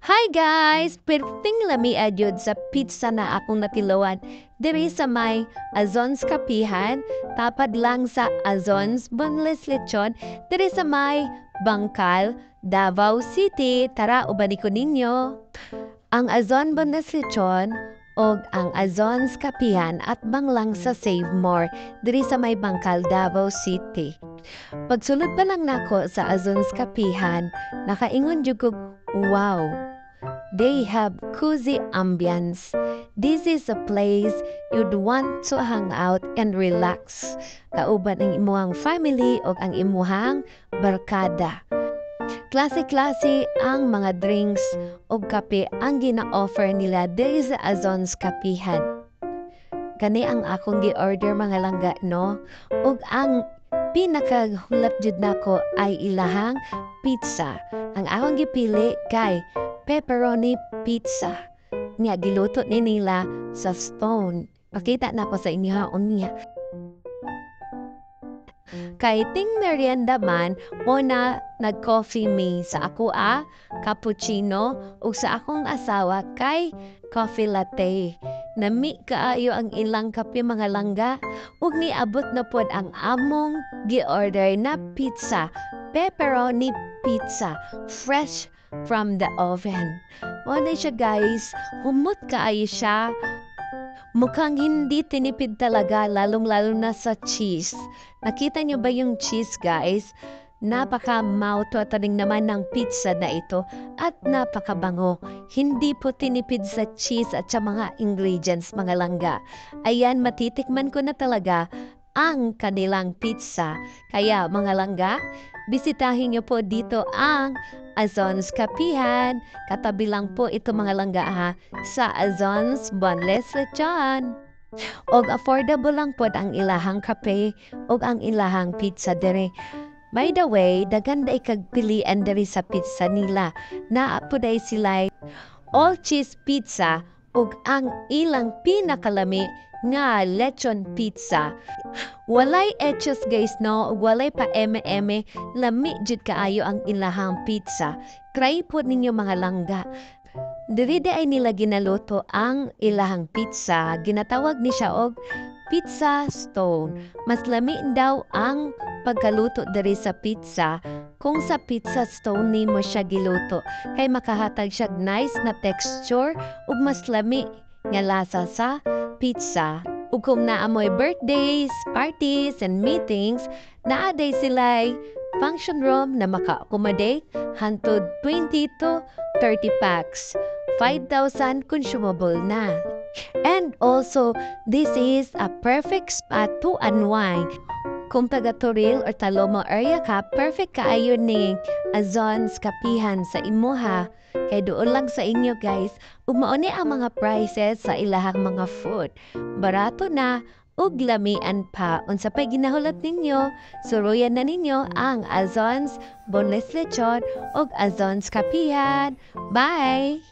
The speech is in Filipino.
Hi guys! Perting lami adyod sa pizza na akong natilawan. Diri sa may Azons Kapihan, tapad lang sa Azons Boneless Lechon, diri sa may Bangkal, Davao City. Tara, ubani ko ninyo. Ang Azon Boneless Lechon o ang Azons Kapihan at banglang sa Save More, diri sa may Bangkal, Davao City. Pagsulod pa lang nako sa Azons Kapihan, nakaingon jud ko, wow! They have cozy ambience. This is a place you'd want to hang out and relax. Kauban ang imuhang family o ang imuhang barkada. Klase-klase ang mga drinks o kape ang gina-offer nila diri sa Azons Kapihan. Kani ang akong gi-order mga langga, no? Ug ang pinakahulap jud nako ay ilahang pizza. Ang akong gipili kay pepperoni pizza. Nga giluto ni nila sa stone. Pakita na ko sa inyo ha, unya. Kay ting merienda man, mo na nag-coffee me sa ako cappuccino, ug sa akong asawa kay coffee latte. Nami kaayo ang ilang kape mga langga, ug niabot na pod ang among gi-order na pizza, pepperoni pizza, fresh from the oven. Wala siya guys, humot kaayo siya. Mukhang hindi tinipid talaga, lalong-lalo na sa cheese. Nakita niyo ba yung cheese guys? Napaka-mouth-watering naman ng pizza na ito at napakabango. Hindi po tinipid sa cheese at sa mga ingredients mga langga. Ayan, matitikman ko na talaga ang kanilang pizza. Kaya mga langga, bisitahin niyo po dito ang Azons Kapihan. Katabi lang po ito mga langga ha, sa Azons Boneless Lechon. Og affordable lang po ang ilahang kape og ang ilahang pizza dere. By the way, daghan day kag pilian dere sa pizza nila. Naa po day sila all cheese pizza ug ang ilang pinakalami nga lechon pizza. Walay etchos guys no, walay pa eme-eme, lami jud kaayo ang ilahang pizza. Try po ninyo mga langga. Diri ay nila ginaluto ang ilahang pizza. Ginatawag ni siya og pizza stone. Mas lami daw ang pagkaluto diri sa pizza kung sa pizza stone ni mo siya giluto. Kay makahatag siya nice na texture ug mas lami nga lasa sa pizza. Ug kung naamoy birthdays, parties, and meetings, naaday sila'y function room na maka-accommodate hantod 20 to 30 packs. 5,000 consumable na. And also, this is a perfect spot to unwind. Kung taga Toril or Talomo area ka, perfect kaayo ni Azons Kapihan sa imuha. Kay doon lang sa inyo guys, umauni ang mga prices sa ilahang mga food. Barato na, ug lamian pa. Unsa pa'y ginahulat ninyo, suruyan na ninyo ang Azons Boneless Lechon ug Azons Kapihan. Bye!